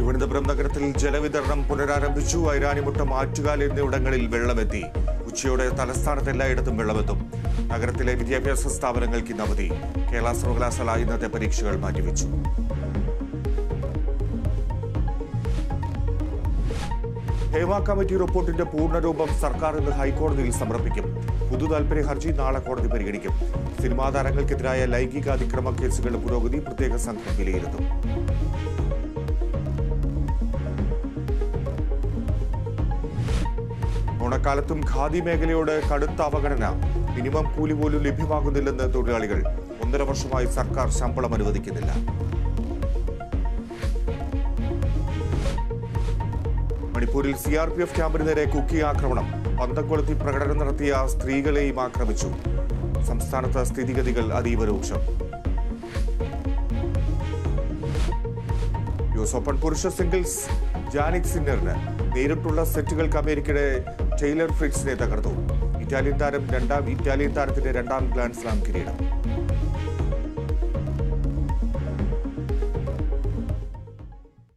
തിരുവനന്തപുരം നഗരത്തിൽ ജലവിതരണം പുനരാരംഭിച്ചു. ഐരാണിമുട്ടം, ആറ്റുകാൽ എന്നിവിടങ്ങളിൽ വെള്ളമെത്തി. ഉച്ചയോടെ തലസ്ഥാനത്ത് എല്ലായിടത്തും വെള്ളമെത്തും. നഗരത്തിലെ വിദ്യാഭ്യാസ സ്ഥാപനങ്ങൾക്ക് ഇന്ന് അവധി. കേരള സർവകലാശാല ഇന്നത്തെ പരീക്ഷകൾ മാറ്റിവെച്ചു. ഹേമ കമ്മിറ്റി റിപ്പോർട്ടിന്റെ പൂർണ്ണരൂപം സർക്കാർ ഇന്ന് ഹൈക്കോടതിയിൽ സമർപ്പിക്കും. പൊതുതാൽപര്യ ഹർജി നാളെ കോടതി പരിഗണിക്കും. സിനിമാ താരങ്ങൾക്കെതിരായ ലൈംഗിക അതിക്രമ കേസുകളുടെ പുരോഗതി പ്രത്യേക സംഘം വിലയിരുത്തും. ഓണക്കാലത്തും ഖാദി മേഖലയോട് കടുത്ത അവഗണന. മിനിമം കൂലി പോലും ലഭ്യമാകുന്നില്ലെന്ന് തൊഴിലാളികൾ. 1.5 വർഷമായി സർക്കാർ ശമ്പളം അനുവദിക്കുന്നില്ല. മണിപ്പൂരിൽ CRPF ക്യാമ്പിന് നേരെ കുക്കി ആക്രമണം. പന്തം കൊളുത്തി പ്രകടനം നടത്തിയ സ്ത്രീകളെയും ആക്രമിച്ചു. സംസ്ഥാനത്ത് സ്ഥിതിഗതികൾ അതീവ രൂക്ഷം. US ഓപ്പൺ പുരുഷ സിംഗിൾസ് ജാനിക് സിന്നറിന് നേരിട്ടുള്ള സെറ്റുകൾക്ക് അമേരിക്കയുടെ ടൈലർ ഫ്രിറ്റ്സിനെ തകർത്തു. ഇറ്റാലിയൻ താരത്തിന്റെ രണ്ടാം ഗ്രാൻഡ് സ്ലാം കിരീടം.